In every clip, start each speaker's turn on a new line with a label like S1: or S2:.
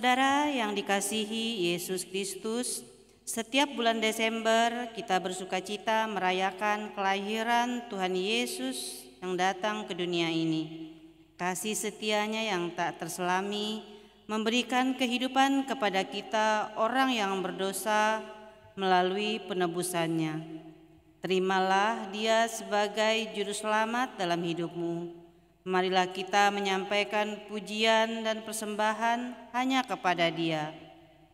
S1: Saudara yang dikasihi Yesus Kristus, setiap bulan Desember kita bersukacita merayakan kelahiran Tuhan Yesus yang datang ke dunia ini. Kasih setianya yang tak terselami memberikan kehidupan kepada kita orang yang berdosa melalui penebusannya. Terimalah Dia sebagai juru selamat dalam hidupmu. Marilah kita menyampaikan pujian dan persembahan hanya kepada Dia,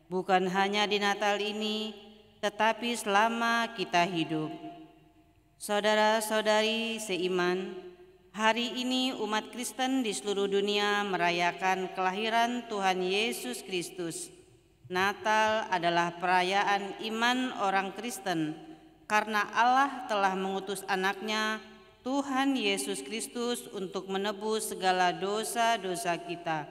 S1: bukan hanya di Natal ini, tetapi selama kita hidup. Saudara-saudari seiman, hari ini umat Kristen di seluruh dunia merayakan kelahiran Tuhan Yesus Kristus. Natal adalah perayaan iman orang Kristen, karena Allah telah mengutus anaknya Tuhan Yesus Kristus untuk menebus segala dosa-dosa kita.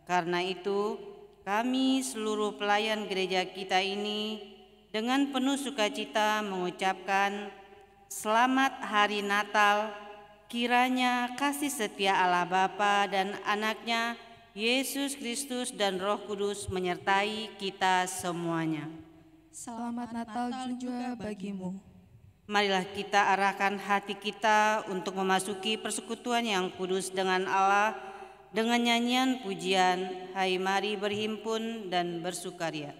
S1: Karena itu, kami seluruh pelayan gereja kita ini dengan penuh sukacita mengucapkan Selamat Hari Natal. Kiranya kasih setia Allah Bapa dan Anaknya Yesus Kristus dan Roh Kudus menyertai kita semuanya.
S2: Selamat Natal juga bagimu.
S1: Marilah kita arahkan hati kita untuk memasuki persekutuan yang kudus dengan Allah dengan nyanyian pujian, Hai mari berhimpun dan bersukaria.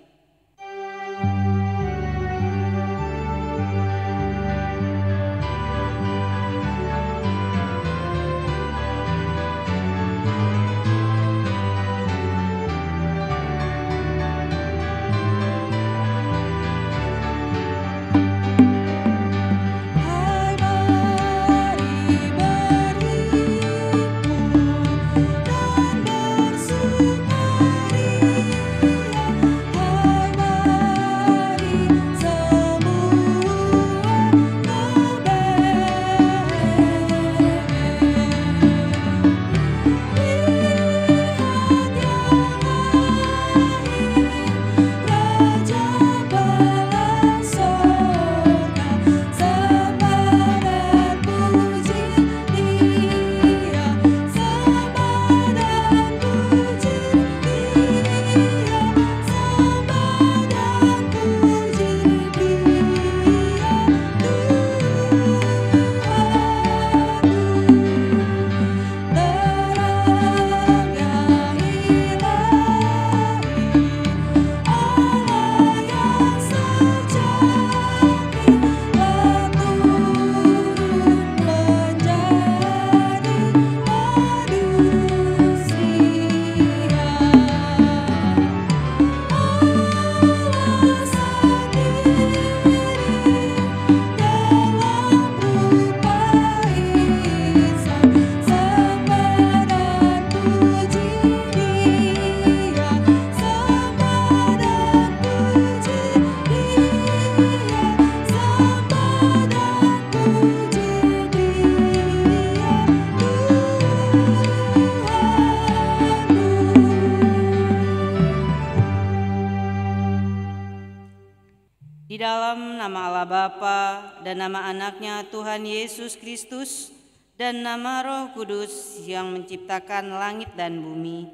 S1: Di dalam nama Allah Bapa dan nama Anaknya Tuhan Yesus Kristus dan nama Roh Kudus yang menciptakan langit dan bumi.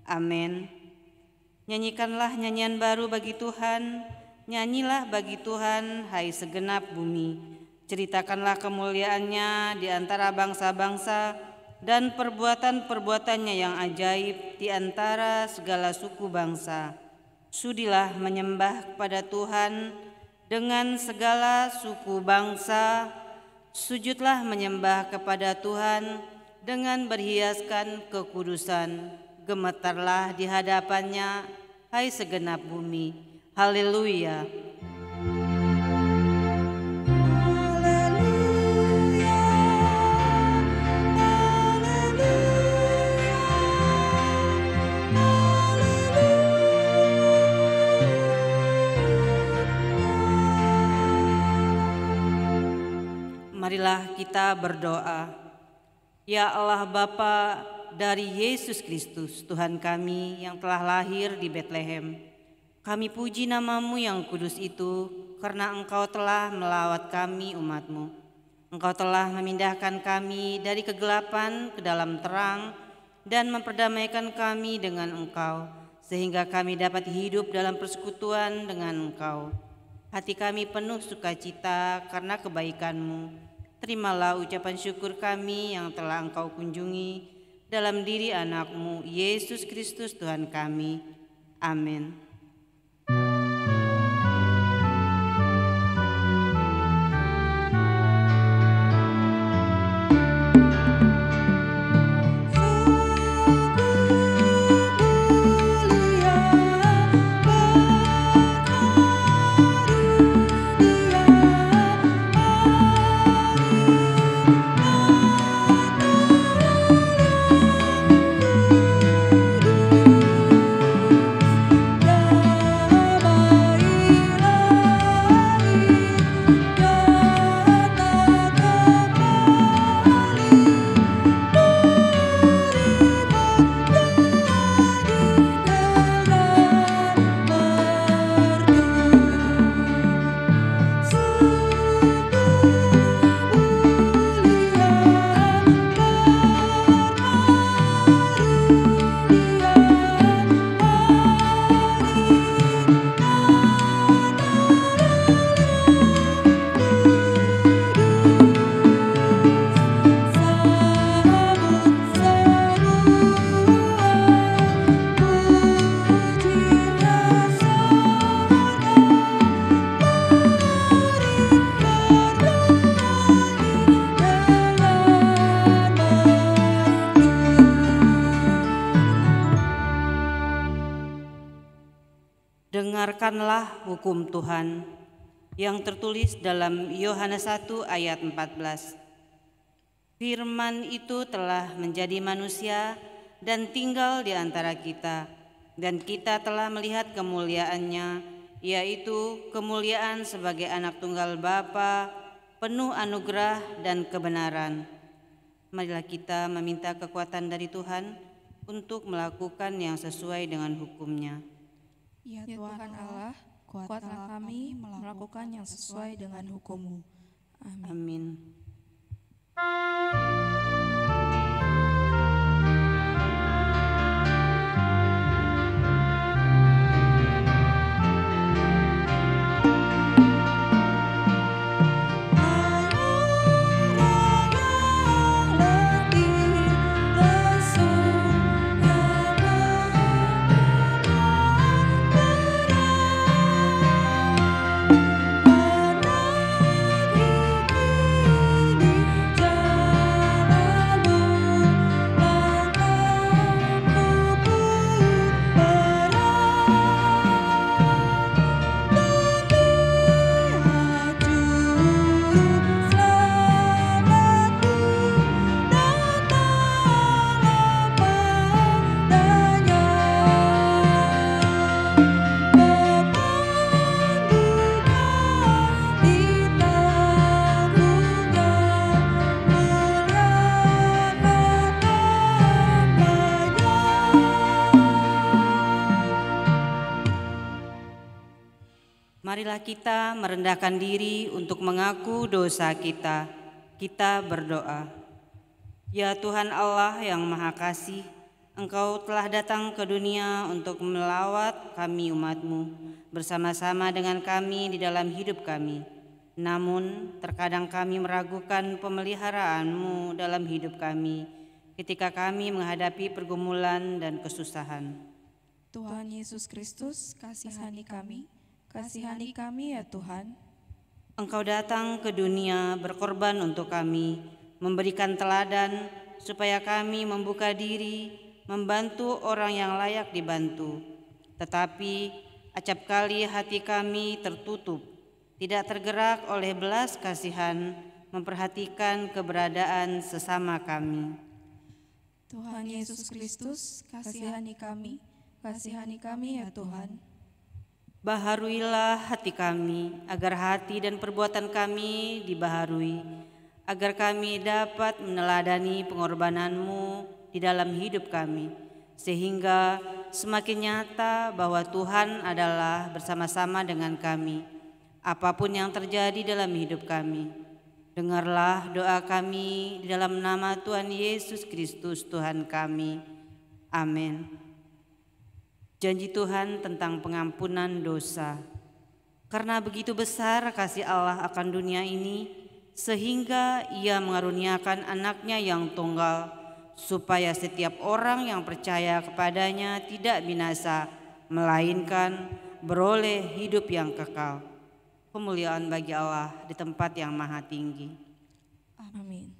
S1: Amin. Nyanyikanlah nyanyian baru bagi Tuhan, nyanyilah bagi Tuhan, hai segenap bumi. Ceritakanlah kemuliaannya di antara bangsa-bangsa dan perbuatan-perbuatannya yang ajaib di antara segala suku bangsa. Sudilah menyembah kepada Tuhan dengan segala suku bangsa, sujudlah menyembah kepada Tuhan dengan berhiaskan kekudusan. Gemetarlah di hadapannya, hai segenap bumi. Haleluya. Marilah kita berdoa. Ya Allah Bapa dari Yesus Kristus, Tuhan kami yang telah lahir di Betlehem, kami puji nama-Mu yang kudus itu, karena Engkau telah melawat kami umat-Mu. Engkau telah memindahkan kami dari kegelapan ke dalam terang dan memperdamaikan kami dengan Engkau, sehingga kami dapat hidup dalam persekutuan dengan Engkau. Hati kami penuh sukacita karena kebaikan-Mu. Terimalah ucapan syukur kami yang telah Engkau kunjungi dalam diri anak-Mu, Yesus Kristus Tuhan kami. Amin. Dengarkanlah hukum Tuhan yang tertulis dalam Yohanes 1 ayat 14. Firman itu telah menjadi manusia dan tinggal di antara kita, dan kita telah melihat kemuliaannya, yaitu kemuliaan sebagai anak tunggal Bapa, penuh anugerah dan kebenaran. Marilah kita meminta kekuatan dari Tuhan untuk melakukan yang sesuai dengan hukum-Nya.
S2: Ya Tuhan Allah, kuatkanlah kami melakukan yang sesuai dengan hukum-Mu. Amin.
S1: Marilah kita merendahkan diri untuk mengaku dosa kita. Kita berdoa. Ya Tuhan Allah yang Maha Kasih, Engkau telah datang ke dunia untuk melawat kami umat-Mu, bersama-sama dengan kami di dalam hidup kami. Namun, terkadang kami meragukan pemeliharaan-Mu dalam hidup kami, ketika kami menghadapi pergumulan dan kesusahan.
S2: Tuhan Yesus Kristus, kasihani kami. Kasihani kami ya Tuhan.
S1: Engkau datang ke dunia berkorban untuk kami, memberikan teladan supaya kami membuka diri, membantu orang yang layak dibantu. Tetapi acap kali hati kami tertutup, tidak tergerak oleh belas kasihan, memperhatikan keberadaan sesama kami.
S2: Tuhan Yesus Kristus, kasihani kami. Kasihani kami ya Tuhan.
S1: Baharuilah hati kami, agar hati dan perbuatan kami dibaharui, agar kami dapat meneladani pengorbanan-Mu di dalam hidup kami, sehingga semakin nyata bahwa Tuhan adalah bersama-sama dengan kami, apapun yang terjadi dalam hidup kami. Dengarlah doa kami di dalam nama Tuhan Yesus Kristus Tuhan kami. Amin. Janji Tuhan tentang pengampunan dosa. Karena begitu besar kasih Allah akan dunia ini, sehingga Ia mengaruniakan anaknya yang tunggal, supaya setiap orang yang percaya kepadanya tidak binasa, melainkan beroleh hidup yang kekal. Kemuliaan bagi Allah di tempat yang maha tinggi.
S2: Amin.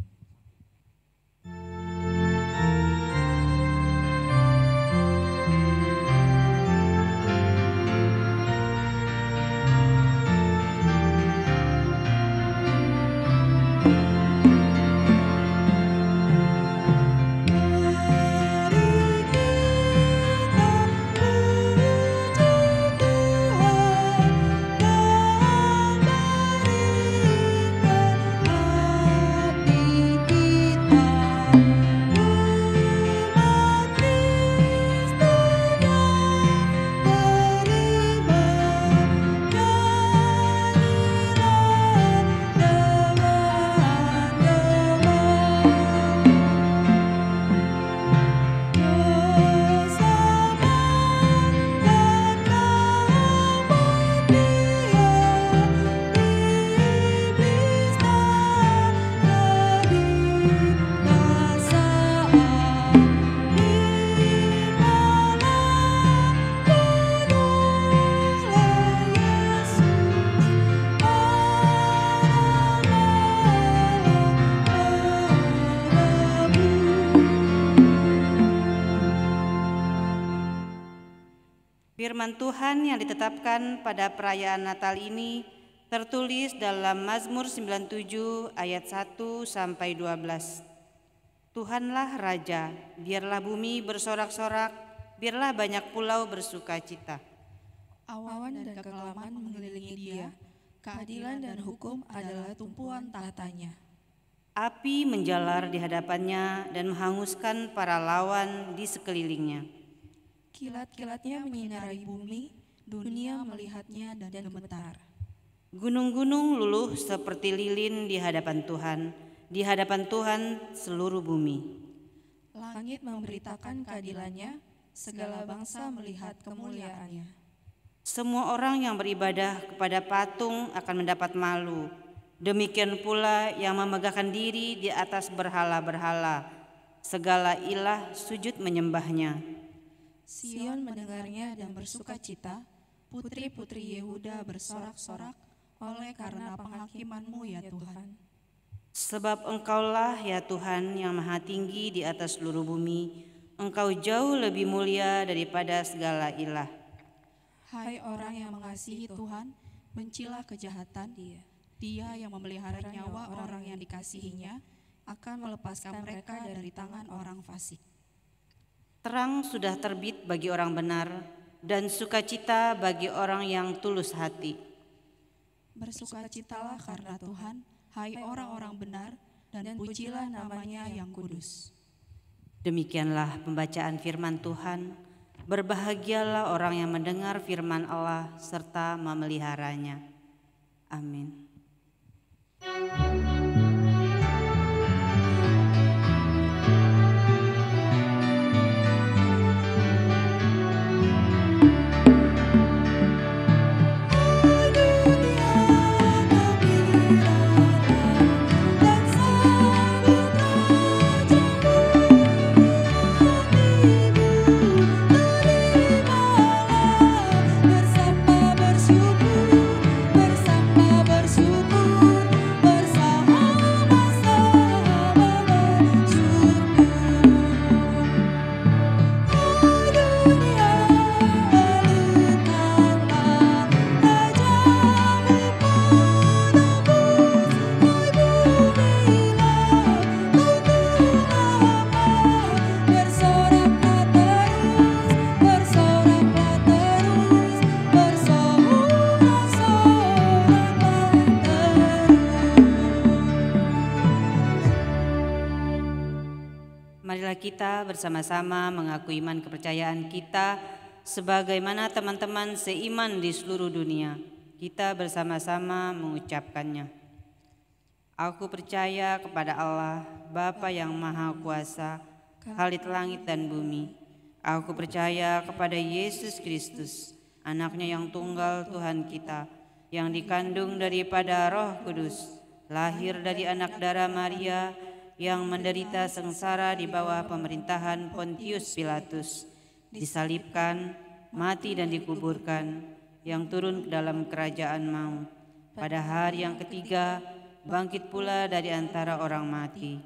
S1: Firman Tuhan yang ditetapkan pada perayaan Natal ini tertulis dalam Mazmur 97 ayat 1 sampai 12. Tuhanlah Raja, biarlah bumi bersorak-sorak, biarlah banyak pulau bersukacita.
S2: Awan dan kekelaman mengelilingi Dia, keadilan dan hukum adalah tumpuan tahtanya.
S1: Api menjalar di hadapannya dan menghanguskan para lawan di sekelilingnya.
S2: Kilat-kilatnya menyinari bumi, dunia melihatnya dan gemetar.
S1: Gunung-gunung luluh seperti lilin di hadapan Tuhan seluruh bumi.
S2: Langit memberitakan keadilannya, segala bangsa melihat kemuliaannya.
S1: Semua orang yang beribadah kepada patung akan mendapat malu. Demikian pula yang memegahkan diri di atas berhala-berhala. Segala ilah sujud menyembahnya.
S2: Sion mendengarnya dan bersukacita, putri-putri Yehuda bersorak-sorak oleh karena penghakiman-Mu ya Tuhan.
S1: Sebab Engkaulah ya Tuhan yang maha tinggi di atas seluruh bumi, Engkau jauh lebih mulia daripada segala ilah.
S2: Hai orang yang mengasihi Tuhan, bencilah kejahatan Dia yang memelihara nyawa orang yang dikasihinya, akan melepaskan mereka dari tangan orang fasik.
S1: Terang sudah terbit bagi orang benar, dan sukacita bagi orang yang tulus hati.
S2: Bersukacitalah karena Tuhan, hai orang-orang benar, dan pujilah namanya yang kudus.
S1: Demikianlah pembacaan firman Tuhan. Berbahagialah orang yang mendengar firman Allah serta memeliharanya. Amin. Marilah kita bersama-sama mengaku iman kepercayaan kita sebagaimana teman-teman seiman di seluruh dunia. Kita bersama-sama mengucapkannya. Aku percaya kepada Allah, Bapa yang Maha Kuasa, Khalik langit dan bumi. Aku percaya kepada Yesus Kristus, anaknya yang tunggal Tuhan kita, yang dikandung daripada Roh Kudus, lahir dari anak darah Maria, yang menderita sengsara di bawah pemerintahan Pontius Pilatus, disalibkan, mati dan dikuburkan, yang turun ke dalam kerajaan maut. Pada hari yang ketiga, bangkit pula dari antara orang mati,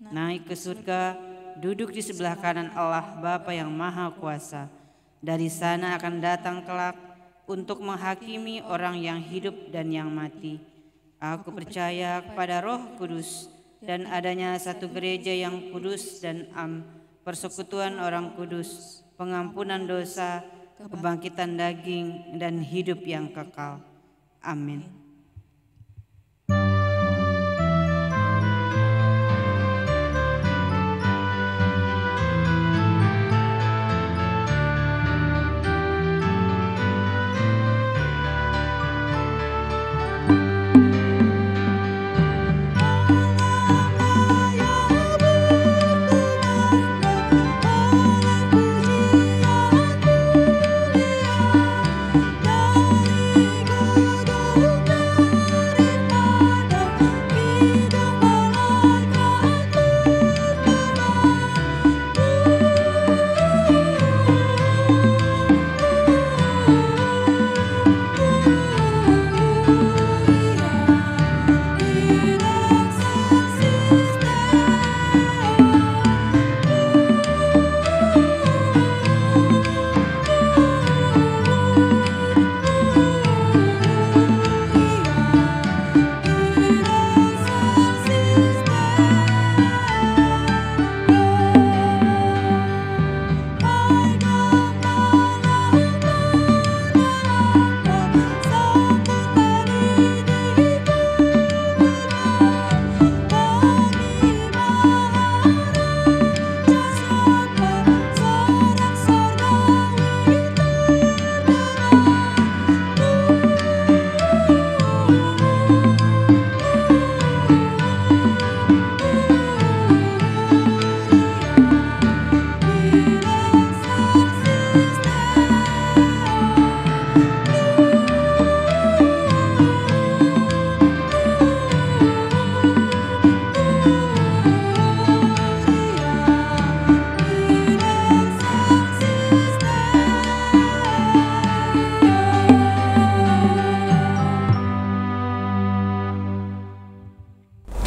S1: naik ke surga, duduk di sebelah kanan Allah Bapa yang Maha Kuasa. Dari sana akan datang kelak untuk menghakimi orang yang hidup dan yang mati. Aku percaya kepada Roh Kudus dan adanya satu gereja yang kudus dan persekutuan orang kudus, pengampunan dosa, kebangkitan daging, dan hidup yang kekal. Amin.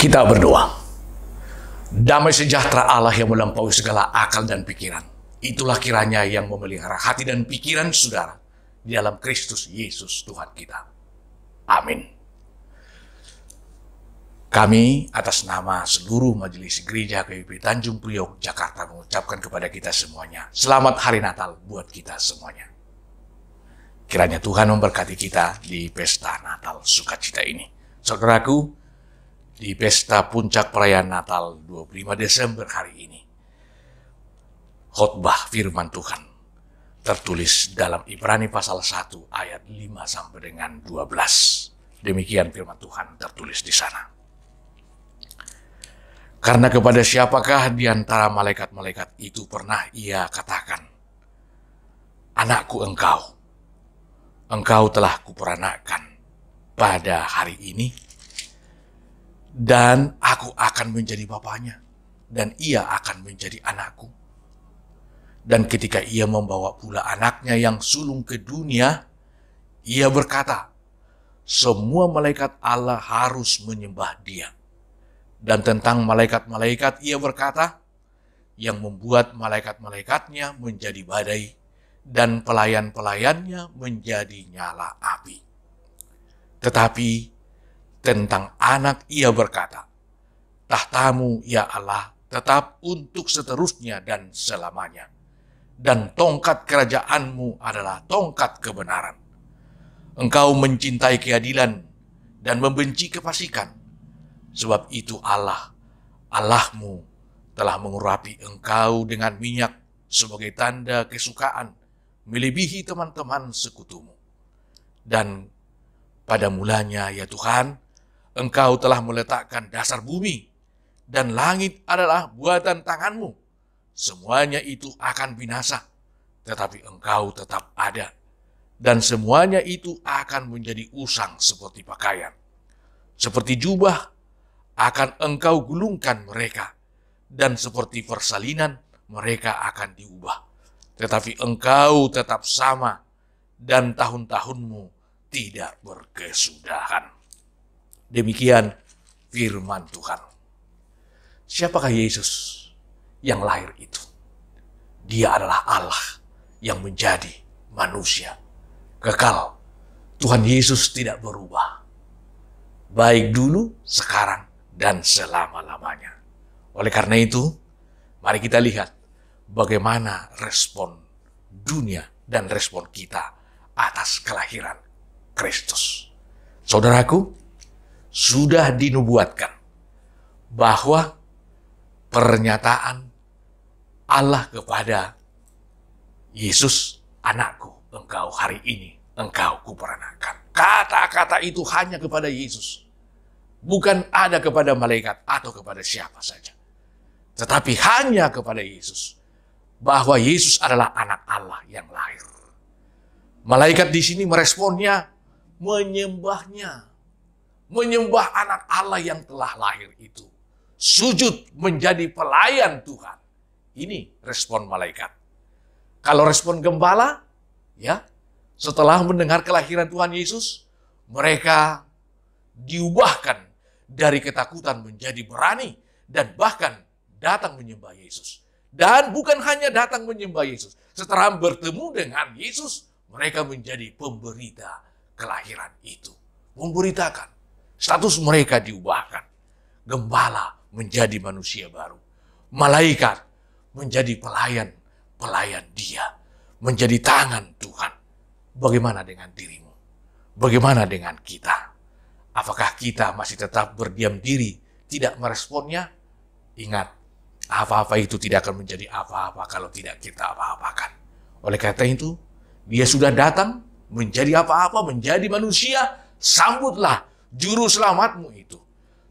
S3: Kita berdoa. Damai sejahtera Allah yang melampaui segala akal dan pikiran, itulah kiranya yang memelihara hati dan pikiran saudara di dalam Kristus Yesus Tuhan kita. Amin. Kami atas nama seluruh Majelis Gereja GKI Tanjung Priok, Jakarta mengucapkan kepada kita semuanya, selamat Hari Natal buat kita semuanya. Kiranya Tuhan memberkati kita di pesta Natal sukacita ini. Saudaraku, di pesta puncak perayaan Natal 25 Desember hari ini, khotbah firman Tuhan tertulis dalam Ibrani pasal 1 ayat 5 sampai dengan 12. Demikian firman Tuhan tertulis di sana. Karena kepada siapakah di antara malaikat-malaikat itu pernah ia katakan, "Anakku engkau telah kuperanakkan pada hari ini, dan aku akan menjadi bapaknya, dan ia akan menjadi anakku." Dan ketika ia membawa pula anaknya yang sulung ke dunia, ia berkata, "Semua malaikat Allah harus menyembah dia." Dan tentang malaikat-malaikat ia berkata, "Yang membuat malaikat-malaikatnya menjadi badai, dan pelayan-pelayannya menjadi nyala api." Tetapi tentang anak ia berkata, "Tahtamu ya Allah tetap untuk seterusnya dan selamanya, dan tongkat kerajaanmu adalah tongkat kebenaran. Engkau mencintai keadilan dan membenci kefasikan. Sebab itu Allahmu telah mengurapi engkau dengan minyak sebagai tanda kesukaan melebihi teman-teman sekutumu. Dan pada mulanya ya Tuhan, Engkau telah meletakkan dasar bumi, dan langit adalah buatan tanganmu. Semuanya itu akan binasa, tetapi engkau tetap ada. Dan semuanya itu akan menjadi usang seperti pakaian. Seperti jubah akan engkau gulungkan mereka, dan seperti persalinan mereka akan diubah. Tetapi engkau tetap sama, dan tahun-tahunmu tidak berkesudahan. Demikian firman Tuhan. Siapakah Yesus yang lahir itu? Dia adalah Allah yang menjadi manusia. Kekal. Tuhan Yesus tidak berubah. Baik dulu, sekarang, dan selama-lamanya. Oleh karena itu, mari kita lihat bagaimana respon dunia dan respon kita atas kelahiran Kristus. Saudaraku, sudah dinubuatkan bahwa pernyataan Allah kepada Yesus, anakku, engkau hari ini, engkau kuperanakan. Kata-kata itu hanya kepada Yesus. Bukan ada kepada malaikat atau kepada siapa saja. Tetapi hanya kepada Yesus. Bahwa Yesus adalah anak Allah yang lahir. Malaikat di sini meresponnya, menyembahnya. Menyembah anak Allah yang telah lahir itu. Sujud menjadi pelayan Tuhan. Ini respon malaikat. Kalau respon gembala, ya, setelah mendengar kelahiran Tuhan Yesus, mereka diubahkan dari ketakutan menjadi berani dan bahkan datang menyembah Yesus. Dan bukan hanya datang menyembah Yesus, setelah bertemu dengan Yesus, mereka menjadi pemberita kelahiran itu. Memberitakan, status mereka diubahkan. Gembala menjadi manusia baru. Malaikat menjadi pelayan dia, menjadi tangan Tuhan. Bagaimana dengan dirimu? Bagaimana dengan kita? Apakah kita masih tetap berdiam diri, tidak meresponnya? Ingat, apa-apa itu tidak akan menjadi apa-apa kalau tidak kita apa-apakan. Oleh karena itu, dia sudah datang menjadi apa-apa, menjadi manusia. Sambutlah juru selamatmu itu.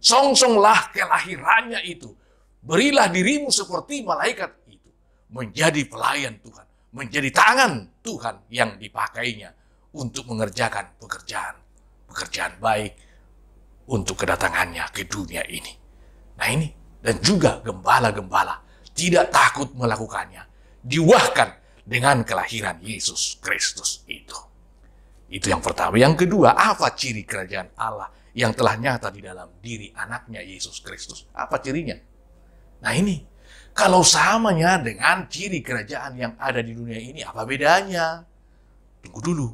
S3: Songsonglah kelahirannya itu. Berilah dirimu seperti malaikat itu. Menjadi pelayan Tuhan. Menjadi tangan Tuhan yang dipakainya untuk mengerjakan pekerjaan baik untuk kedatangannya ke dunia ini. Nah ini, dan juga gembala-gembala tidak takut melakukannya. Diwahkan dengan kelahiran Yesus Kristus itu. Itu yang pertama. Yang kedua, apa ciri kerajaan Allah yang telah nyata di dalam diri anaknya Yesus Kristus? Apa cirinya? Nah ini, kalau samanya dengan ciri kerajaan yang ada di dunia ini, apa bedanya? Tunggu dulu.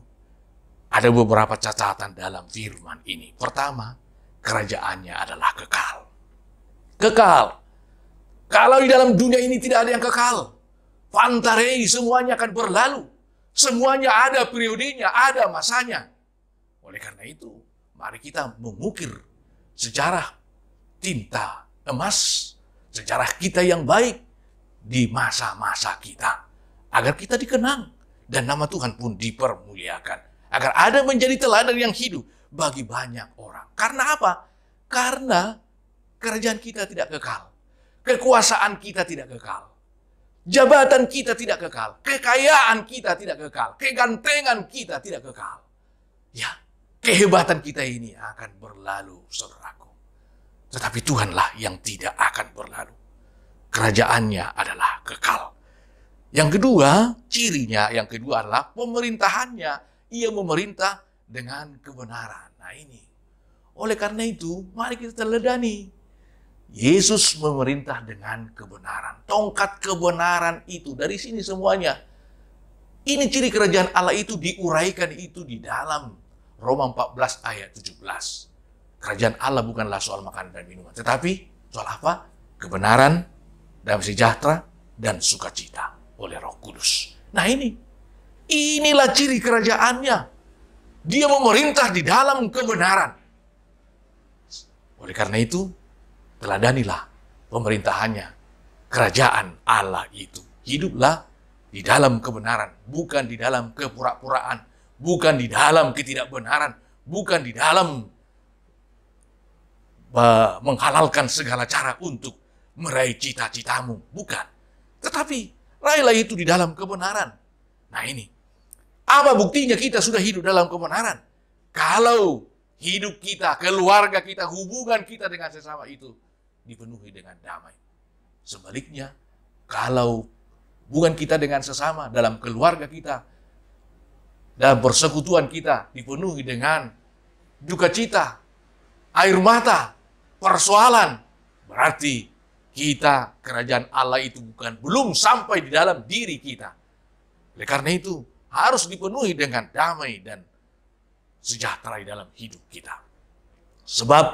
S3: Ada beberapa catatan dalam firman ini. Pertama, kerajaannya adalah kekal. Kekal. Kalau di dalam dunia ini tidak ada yang kekal. Pantarei, semuanya akan berlalu. Semuanya ada periodenya, ada masanya. Oleh karena itu, mari kita mengukir sejarah tinta emas, sejarah kita yang baik di masa-masa kita. Agar kita dikenang dan nama Tuhan pun dipermuliakan. Agar ada menjadi teladan yang hidup bagi banyak orang. Karena apa? Karena kerajaan kita tidak kekal. Kekuasaan kita tidak kekal. Jabatan kita tidak kekal. Kekayaan kita tidak kekal. Kegantengan kita tidak kekal. Ya, kehebatan kita ini akan berlalu, saudaraku. Tetapi Tuhanlah yang tidak akan berlalu. Kerajaannya adalah kekal. Yang kedua, cirinya yang kedua adalah pemerintahannya. Ia memerintah dengan kebenaran. Nah ini. Oleh karena itu, mari kita teladani. Yesus memerintah dengan kebenaran. Tongkat kebenaran itu, dari sini semuanya. Ini ciri kerajaan Allah itu diuraikan itu di dalam Roma 14 ayat 17. Kerajaan Allah bukanlah soal makan dan minuman. Tetapi soal apa? Kebenaran, damai sejahtera, dan sukacita oleh Roh Kudus. Nah ini. Inilah ciri kerajaannya. Dia memerintah di dalam kebenaran. Oleh karena itu, teladanilah pemerintahannya. Kerajaan Allah itu. Hiduplah di dalam kebenaran. Bukan di dalam kepura-puraan. Bukan di dalam ketidakbenaran. Bukan di dalam menghalalkan segala cara untuk meraih cita-citamu. Bukan. Tetapi raihlah itu di dalam kebenaran. Nah ini, apa buktinya kita sudah hidup dalam kebenaran? Kalau hidup kita, keluarga kita, hubungan kita dengan sesama itu dipenuhi dengan damai. Sebaliknya, kalau hubungan kita dengan sesama, dalam keluarga kita, dalam persekutuan kita dipenuhi dengan duka cita, air mata, persoalan, berarti kita, kerajaan Allah itu belum sampai di dalam diri kita. Oleh karena itu, harus dipenuhi dengan damai dan sejahtera di dalam hidup kita. Sebab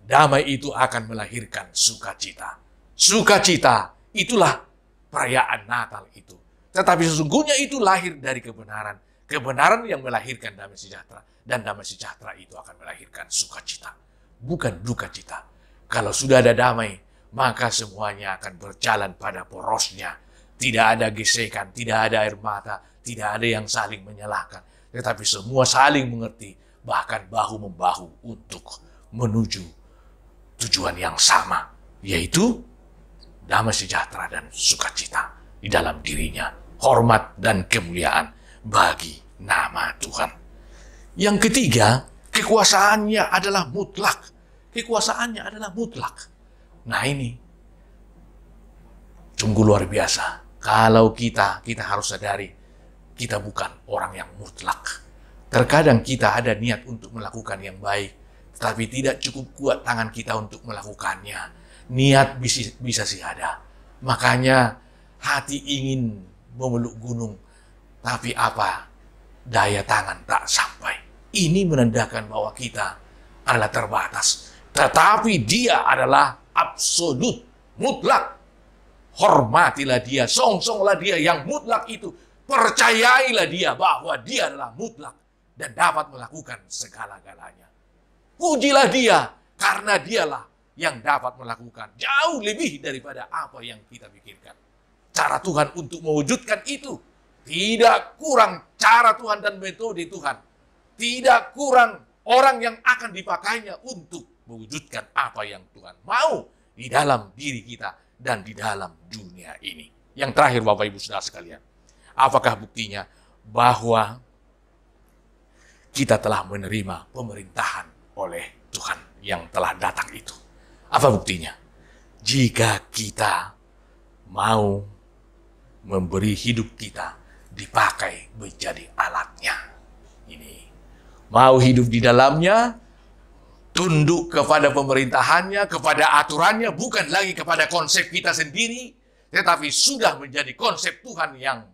S3: damai itu akan melahirkan sukacita. Sukacita itulah perayaan Natal itu. Tetapi sesungguhnya itu lahir dari kebenaran. Kebenaran yang melahirkan damai sejahtera. Dan damai sejahtera itu akan melahirkan sukacita. Bukan duka cita. Kalau sudah ada damai, maka semuanya akan berjalan pada porosnya. Tidak ada gesekan, tidak ada air mata, tidak ada yang saling menyalahkan. Tetapi semua saling mengerti, bahkan bahu-membahu untuk menuju tujuan yang sama, yaitu damai sejahtera dan sukacita di dalam dirinya. Hormat dan kemuliaan bagi nama Tuhan. Yang ketiga, kekuasaannya adalah mutlak. Kekuasaannya adalah mutlak. Nah ini, sungguh luar biasa. Kalau kita harus sadari, kita bukan orang yang mutlak. Terkadang kita ada niat untuk melakukan yang baik, tetapi tidak cukup kuat tangan kita untuk melakukannya. Niat bisa sih ada. Makanya hati ingin memeluk gunung, tapi apa? Daya tangan tak sampai. Ini menandakan bahwa kita adalah terbatas. Tetapi dia adalah absolut, mutlak. Hormatilah dia, songsonglah dia yang mutlak itu. Percayailah dia bahwa dia adalah mutlak dan dapat melakukan segala-galanya. Pujilah dia karena dialah yang dapat melakukan jauh lebih daripada apa yang kita pikirkan. Cara Tuhan untuk mewujudkan itu tidak kurang cara Tuhan dan metode Tuhan. Tidak kurang orang yang akan dipakainya untuk mewujudkan apa yang Tuhan mau di dalam diri kita dan di dalam dunia ini. Yang terakhir Bapak Ibu Saudara sekalian, apakah buktinya bahwa kita telah menerima pemerintahan oleh Tuhan yang telah datang itu? Apa buktinya? Jika kita mau memberi hidup kita dipakai menjadi alatnya. Ini. Mau hidup di dalamnya, tunduk kepada pemerintahannya, kepada aturannya, bukan lagi kepada konsep kita sendiri, tetapi sudah menjadi konsep Tuhan yang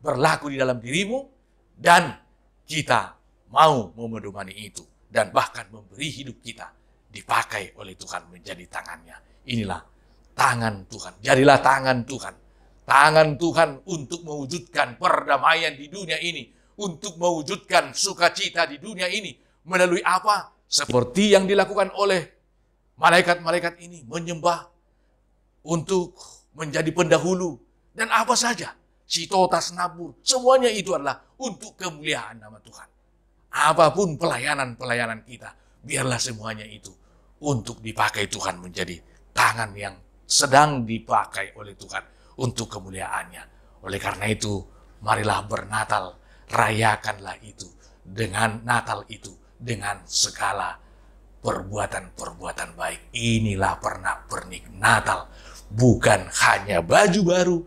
S3: berlaku di dalam dirimu, dan kita mau memedomani itu, dan bahkan memberi hidup kita dipakai oleh Tuhan menjadi tangannya. Inilah tangan Tuhan. Jadilah tangan Tuhan. Tangan Tuhan untuk mewujudkan perdamaian di dunia ini, untuk mewujudkan sukacita di dunia ini. Melalui apa? Seperti yang dilakukan oleh malaikat-malaikat ini, menyembah untuk menjadi pendahulu dan apa saja, Sitotas Nabur, semuanya itu adalah untuk kemuliaan nama Tuhan. Apapun pelayanan-pelayanan kita, biarlah semuanya itu untuk dipakai Tuhan menjadi tangan yang sedang dipakai oleh Tuhan untuk kemuliaannya. Oleh karena itu, marilah bernatal, rayakanlah itu dengan Natal itu, dengan segala perbuatan-perbuatan baik. Inilah pernak-pernik Natal, bukan hanya baju baru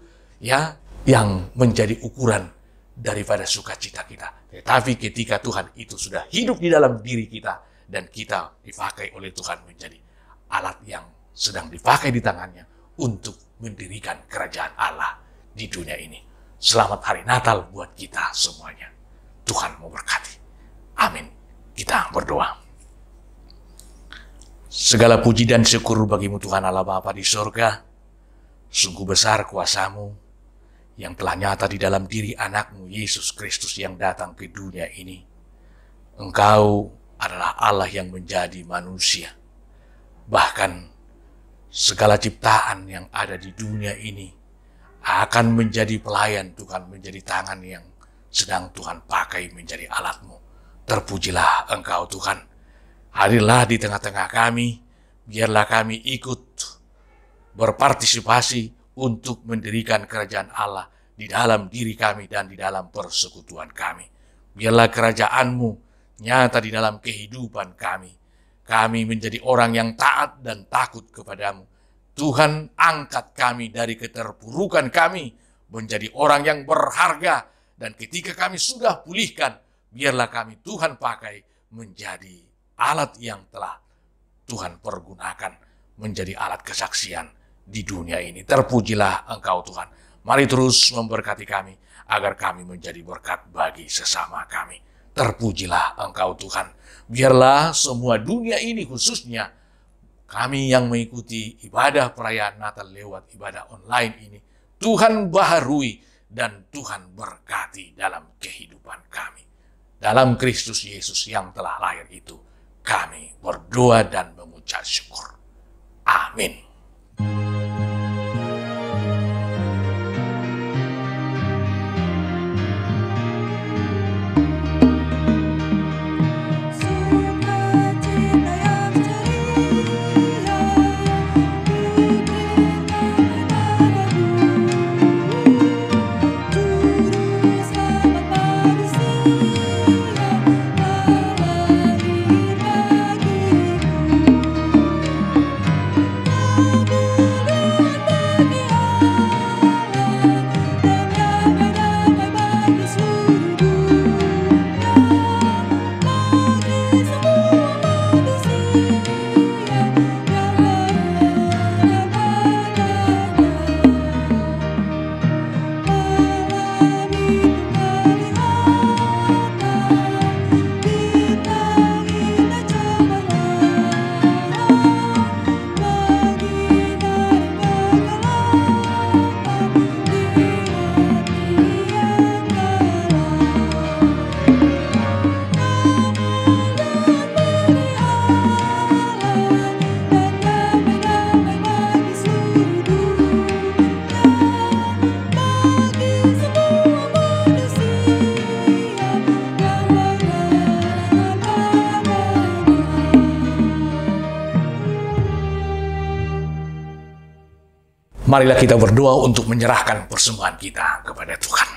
S3: ya yang menjadi ukuran daripada sukacita kita. Tetapi ketika Tuhan itu sudah hidup di dalam diri kita dan kita dipakai oleh Tuhan menjadi alat yang sedang dipakai di tangannya untuk mendirikan kerajaan Allah di dunia ini. Selamat hari Natal buat kita semuanya. Tuhan memberkati. Amin. Kita berdoa. Segala puji dan syukur bagimu Tuhan Allah Bapa di surga. Sungguh besar kuasa-Mu yang telah nyata di dalam diri anak-Mu Yesus Kristus yang datang ke dunia ini. Engkau adalah Allah yang menjadi manusia. Bahkan segala ciptaan yang ada di dunia ini akan menjadi pelayan Tuhan, menjadi tangan yang sedang Tuhan pakai menjadi alat-Mu. Terpujilah Engkau Tuhan. Hadirlah di tengah-tengah kami, biarlah kami ikut berpartisipasi untuk mendirikan kerajaan Allah di dalam diri kami dan di dalam persekutuan kami. Biarlah kerajaan-Mu nyata di dalam kehidupan kami. Kami menjadi orang yang taat dan takut kepadamu. Tuhan, angkat kami dari keterpurukan kami menjadi orang yang berharga. Dan ketika kami sudah pulihkan, biarlah kami Tuhan pakai menjadi alat yang telah Tuhan pergunakan menjadi alat kesaksian di dunia ini. Terpujilah Engkau Tuhan. Mari terus memberkati kami agar kami menjadi berkat bagi sesama kami. Terpujilah Engkau Tuhan. Biarlah semua dunia ini, khususnya kami yang mengikuti ibadah perayaan Natal lewat ibadah online ini, Tuhan baharui dan Tuhan berkati dalam kehidupan kami. Dalam Kristus Yesus yang telah lahir itu, kami berdoa dan mengucap syukur. Amin. Marilah kita berdoa untuk menyerahkan persembahan kita kepada Tuhan.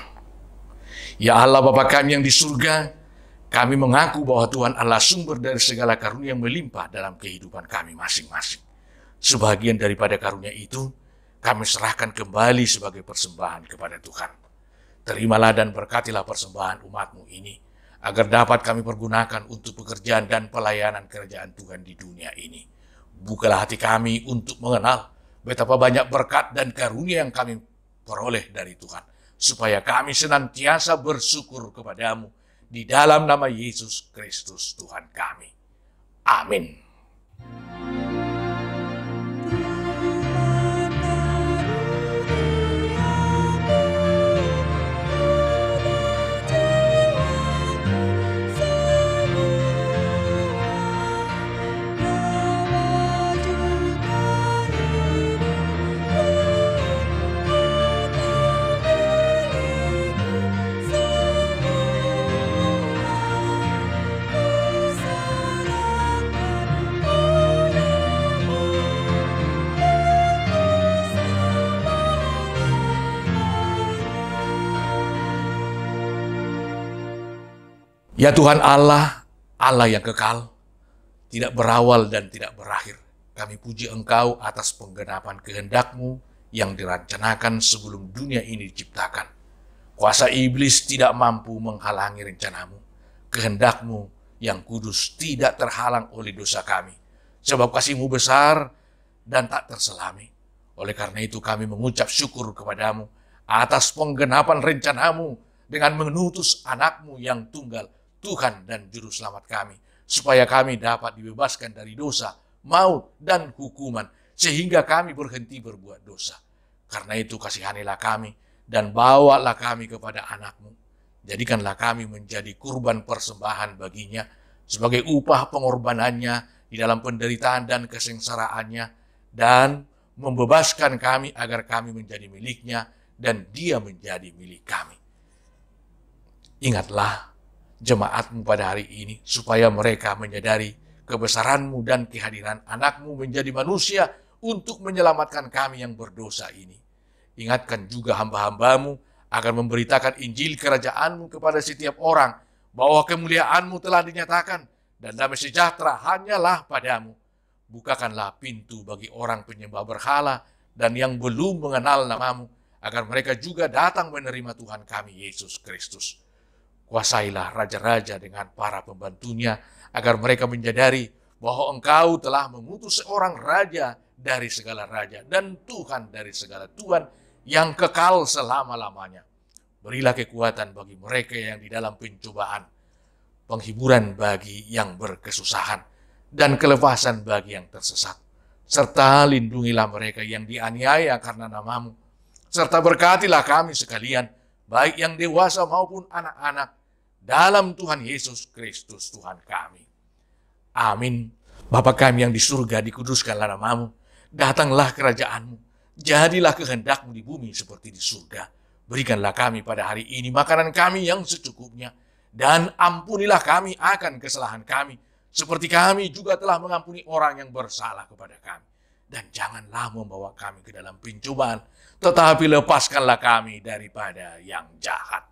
S3: Ya Allah Bapa kami yang di surga, kami mengaku bahwa Tuhan Allah sumber dari segala karunia yang melimpah dalam kehidupan kami masing-masing. Sebagian daripada karunia itu, kami serahkan kembali sebagai persembahan kepada Tuhan. Terimalah dan berkatilah persembahan umat-Mu ini, agar dapat kami pergunakan untuk pekerjaan dan pelayanan kerajaan Tuhan di dunia ini. Bukalah hati kami untuk mengenal betapa banyak berkat dan karunia yang kami peroleh dari Tuhan, supaya kami senantiasa bersyukur kepadamu di dalam nama Yesus Kristus Tuhan kami. Amin. Ya Tuhan Allah, Allah yang kekal, tidak berawal dan tidak berakhir. Kami puji Engkau atas penggenapan kehendak-Mu yang dirancanakan sebelum dunia ini diciptakan. Kuasa iblis tidak mampu menghalangi rencana-Mu. Kehendak-Mu yang kudus tidak terhalang oleh dosa kami. Sebab kasih-Mu besar dan tak terselami. Oleh karena itu kami mengucap syukur kepadamu atas penggenapan rencana-Mu dengan mengutus anak-Mu yang tunggal, Tuhan dan Juru Selamat kami, supaya kami dapat dibebaskan dari dosa, maut, dan hukuman, sehingga kami berhenti berbuat dosa. Karena itu kasihanilah kami, dan bawalah kami kepada anak-Mu. Jadikanlah kami menjadi kurban persembahan baginya, sebagai upah pengorbanannya di dalam penderitaan dan kesengsaraannya, dan membebaskan kami agar kami menjadi miliknya, dan Dia menjadi milik kami. Ingatlah jemaat-Mu pada hari ini, supaya mereka menyadari kebesaran-Mu dan kehadiran anak-Mu menjadi manusia untuk menyelamatkan kami yang berdosa ini. Ingatkan juga hamba-hamba-Mu akan memberitakan Injil kerajaan-Mu kepada setiap orang, bahwa kemuliaan-Mu telah dinyatakan, dan damai sejahtera hanyalah padamu. Bukakanlah pintu bagi orang penyembah berhala dan yang belum mengenal nama-Mu, agar mereka juga datang menerima Tuhan kami Yesus Kristus. Kuasailah raja-raja dengan para pembantunya, agar mereka menyadari bahwa Engkau telah mengutus seorang raja dari segala raja dan Tuhan dari segala Tuhan yang kekal selama-lamanya. Berilah kekuatan bagi mereka yang di dalam pencobaan, penghiburan bagi yang berkesusahan, dan kelepasan bagi yang tersesat. Serta lindungilah mereka yang dianiaya karena nama-Mu. Serta berkatilah kami sekalian, baik yang dewasa maupun anak-anak, dalam Tuhan Yesus Kristus Tuhan kami. Amin. Bapa kami yang di surga, dikuduskanlah nama-Mu. Datanglah kerajaan-Mu. Jadilah kehendak-Mu di bumi seperti di surga. Berikanlah kami pada hari ini makanan kami yang secukupnya. Dan ampunilah kami akan kesalahan kami, seperti kami juga telah mengampuni orang yang bersalah kepada kami. Dan janganlah membawa kami ke dalam pencobaan, tetapi lepaskanlah kami daripada yang jahat.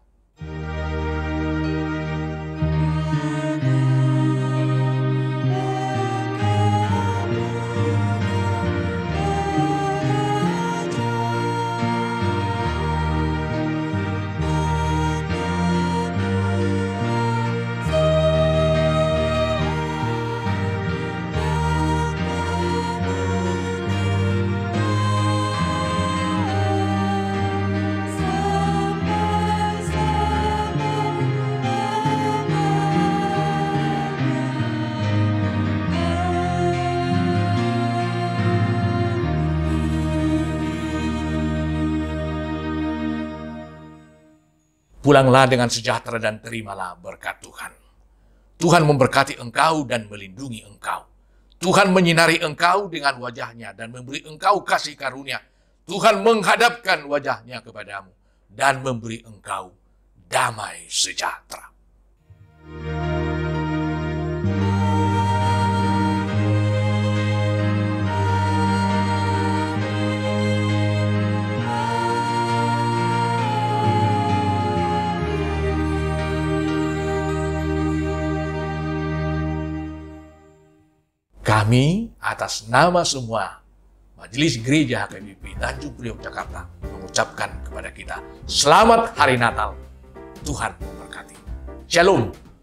S3: Pulanglah dengan sejahtera dan terimalah berkat Tuhan. Tuhan memberkati engkau dan melindungi engkau. Tuhan menyinari engkau dengan wajahnya dan memberi engkau kasih karunia. Tuhan menghadapkan wajahnya kepadamu dan memberi engkau damai sejahtera. Kami atas nama semua Majelis Gereja HKBP Tanjung Priok Jakarta mengucapkan kepada kita selamat Hari Natal. Tuhan memberkati. Shalom.